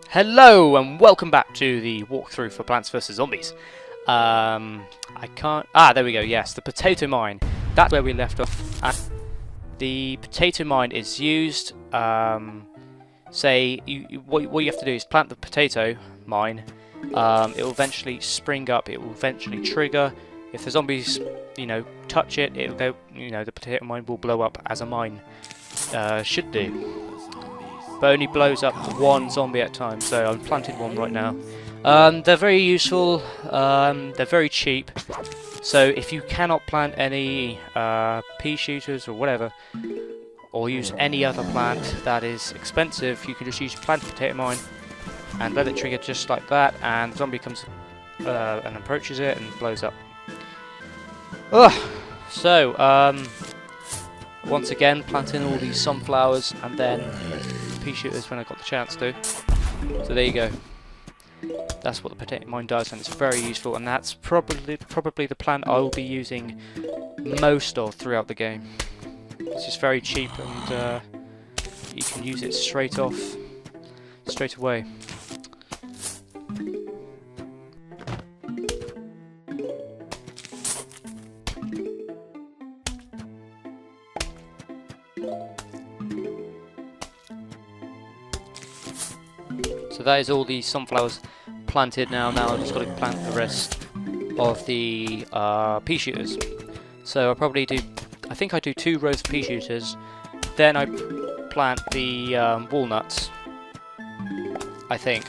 Hello and welcome back to the walkthrough for Plants vs Zombies. I can't. There we go. Yes, the potato mine. That's where we left off. And the potato mine is used. Say what you have to do is plant the potato mine. It will eventually spring up. It will eventually trigger. If the zombies, touch it, it'll go. The potato mine will blow up as a mine should do. But only blows up one zombie at a time, so I've planted one right now. They're very useful, they're very cheap, so if you cannot plant any pea shooters or whatever, or use any other plant that is expensive, you can just use plant potato mine and let it trigger just like that, and the zombie comes and approaches it and blows up. Once again, planting all these sunflowers and then pea shooters when I got the chance to. So there you go. That's what the potato mine does, and it's very useful. And that's probably the plant I will be using most of throughout the game. It's just very cheap, and you can use it straight away. So that is all the sunflowers planted now. Now I've just got to plant the rest of the pea shooters. So I think I do 2 rows of pea shooters, then I plant the walnuts, I think.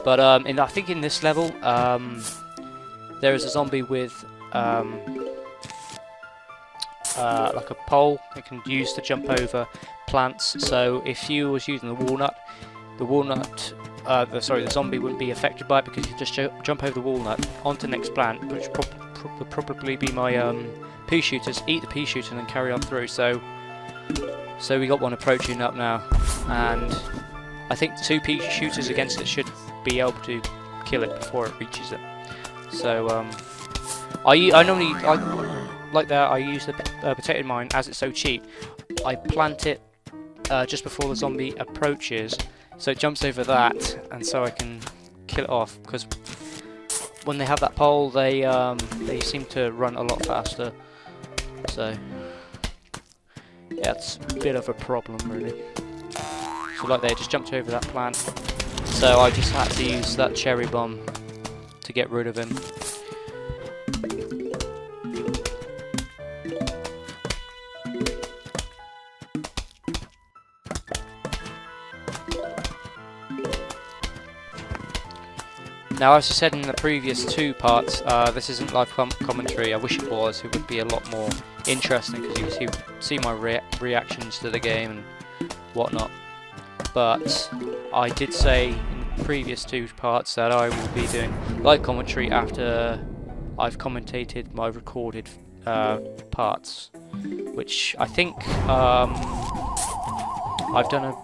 But I think in this level there is a zombie with like a pole they can use to jump over plants. So if you was using the zombie wouldn't be affected by it, because you just jump over the walnut onto the next plant, which would probably be my pea shooters, eat the pea shooter and then carry on through. So we got one approaching up now, and I think 2 pea shooters against it should be able to kill it before it reaches it. So I normally like that. I use the potato mine as it's so cheap. I plant it just before the zombie approaches, so it jumps over that, and so I can kill it off. Because when they have that pole, they seem to run a lot faster. So yeah, it's a bit of a problem really. So like they just jumped over that plant, so I just had to use that cherry bomb to get rid of him. Now, as I said in the previous 2 parts, this isn't live commentary. I wish it was. It would be a lot more interesting, because you can see my reactions to the game and whatnot. But I did say in the previous 2 parts that I will be doing live commentary after I've commentated my recorded parts, which I think I've done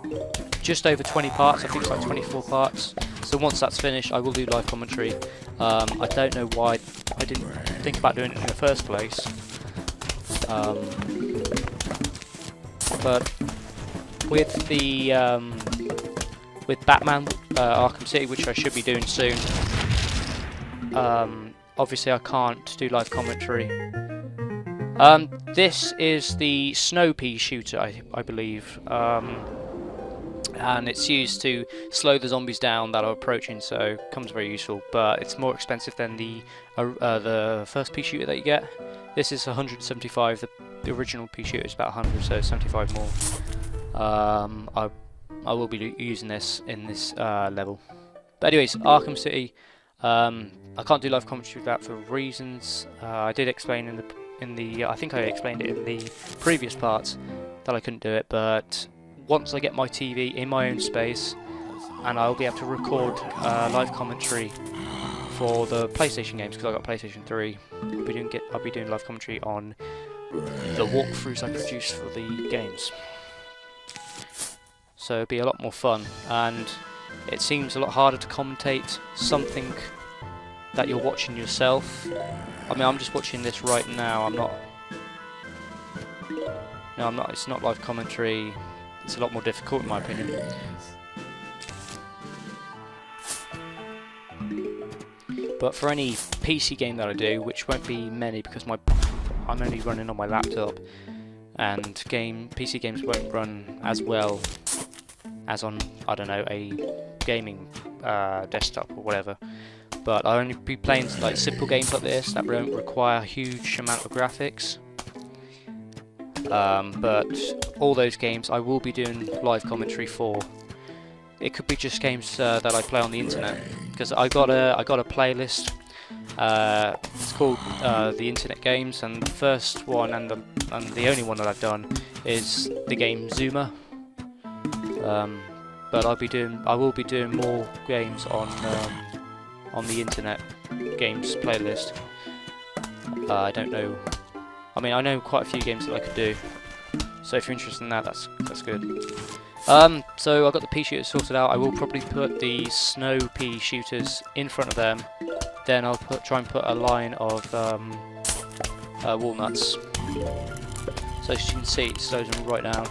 just over 20 parts. I think it's like 24 parts. So once that's finished, I will do live commentary. I don't know why I didn't think about doing it in the first place. But with the with Batman Arkham City, which I should be doing soon, obviously I can't do live commentary. This is the snow pea shooter, I believe. And it's used to slow the zombies down that are approaching, so it becomes very useful. But it's more expensive than the first pea shooter that you get. This is 175. The original pea shooter is about 100, so 75 more. I will be using this in this level. But anyways, Arkham City. I can't do live commentary with that for reasons. I did explain in the I think I explained it in the previous parts that I couldn't do it, but once I get my TV in my own space, and I'll be able to record live commentary for the PlayStation games, because I got PlayStation 3. I'll be doing live commentary on the walkthroughs I produce for the games. So it'll be a lot more fun, and it seems a lot harder to commentate something that you're watching yourself. I mean, I'm just watching this right now. I'm not No, I'm not. It's not live commentary. It's a lot more difficult, in my opinion. But for any PC game that I do, which won't be many because I'm only running on my laptop, and PC games won't run as well as on, I don't know, a gaming desktop or whatever. But I'll only be playing like simple games like this that don't require a huge amount of graphics. But all those games I will be doing live commentary for. It could be just games that I play on the internet, because I got a playlist. It's called the Internet Games, and the first one and the only one that I've done is the game Zuma. But I will be doing more games on the Internet Games playlist. I don't know. I mean, I know quite a few games that I could do. So if you're interested in that, that's good. So I've got the pea shooters sorted out. I will probably put the snow pea shooters in front of them. Then I'll try and put a line of walnuts. So as you can see, it slows them right down,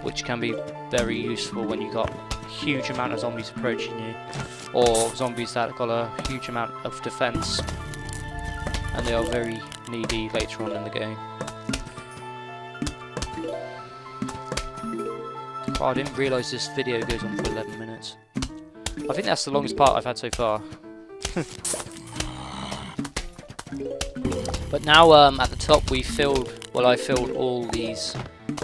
which can be very useful when you've got a huge amount of zombies approaching you, or zombies that have got a huge amount of defense, and they are very needy later on in the game. Oh, I didn't realise this video goes on for 11 minutes. I think that's the longest part I've had so far. But now at the top I filled all these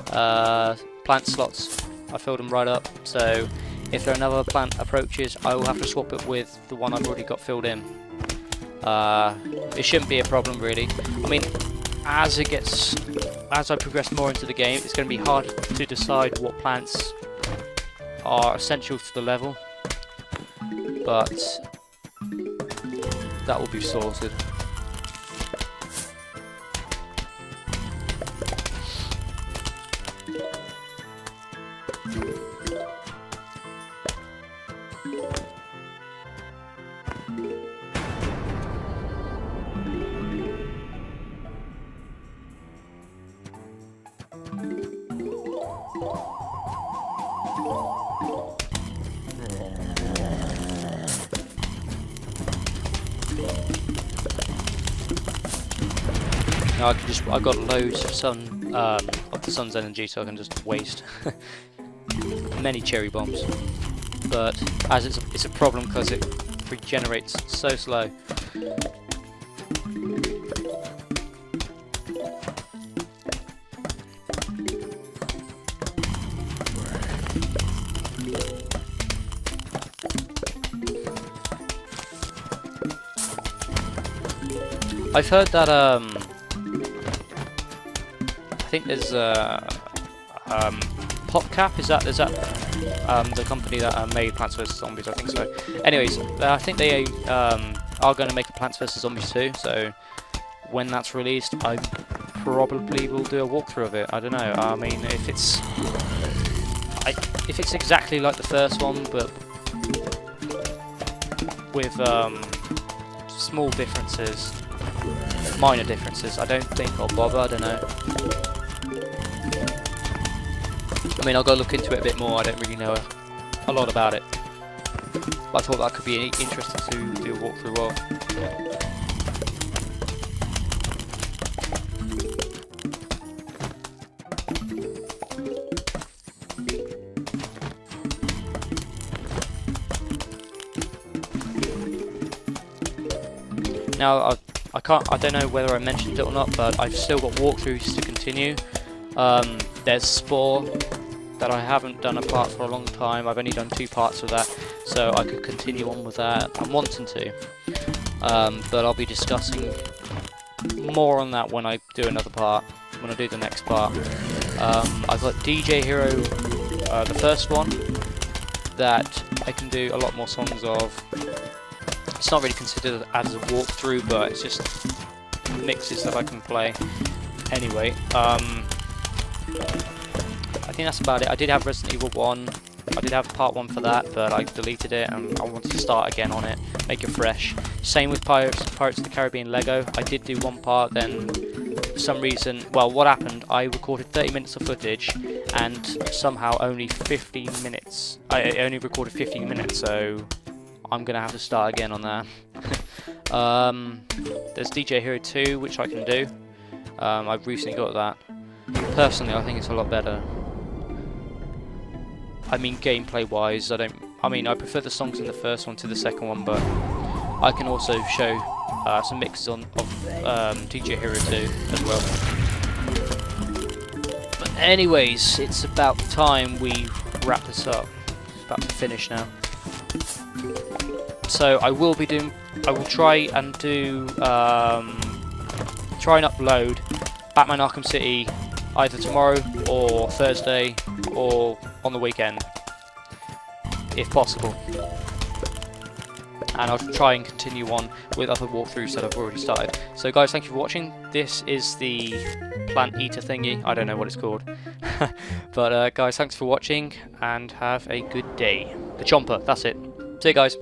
plant slots. I filled them right up, so if there another plant approaches, I will have to swap it with the one I've already got filled in. It shouldn't be a problem really. I mean, as I progress more into the game, it's going to be hard to decide what plants are essential to the level, but that will be sorted. Now I've got loads of the sun's energy, so I can just waste many cherry bombs. But as it's a problem because it regenerates so slow. I've heard that I think there's PopCap, is that the company that made Plants vs Zombies? I think so. Anyways, I think they are going to make a Plants vs Zombies 2, so when that's released, I probably will do a walkthrough of it. I don't know. I mean, if it's exactly like the first one, but with small differences, minor differences, I don't think I'll bother. I don't know. I mean, I'll go look into it a bit more. I don't really know a lot about it, but I thought that could be interesting to do a walkthrough of. Now, I don't know whether I mentioned it or not, but I've still got walkthroughs to continue. There's Spore that I haven't done a part for a long time. I've only done 2 parts of that, so I could continue on with that. I'm wanting to, but I'll be discussing more on that when I do another part, when I do the next part. I've got DJ Hero, the first one, that I can do a lot more songs of. It's not really considered as a walkthrough, but it's just mixes that I can play. Anyway, I think that's about it. I did have Resident Evil 1. I did have part 1 for that, but I deleted it and I wanted to start again on it, make it fresh. Same with Pirates of the Caribbean Lego. I did do 1 part, then for some reason, well, what happened, I recorded 30 minutes of footage, and somehow only 15 minutes, I only recorded 15 minutes, so I'm going to have to start again on that. There's DJ Hero 2, which I can do. I've recently got that. Personally, I think it's a lot better. I mean, gameplay-wise, I prefer the songs in the first one to the second one, but I can also show some mixes of DJ Hero 2 as well. But anyways, it's about time we wrap this up. It's about to finish now. So I will try and do, try and upload Batman Arkham City either tomorrow or Thursday or on the weekend, if possible. And I'll try and continue on with other walkthroughs that I've already started. So guys, thank you for watching. This is the plant eater thingy. I don't know what it's called. But guys, thanks for watching and have a good day. The Chomper, that's it. See you guys.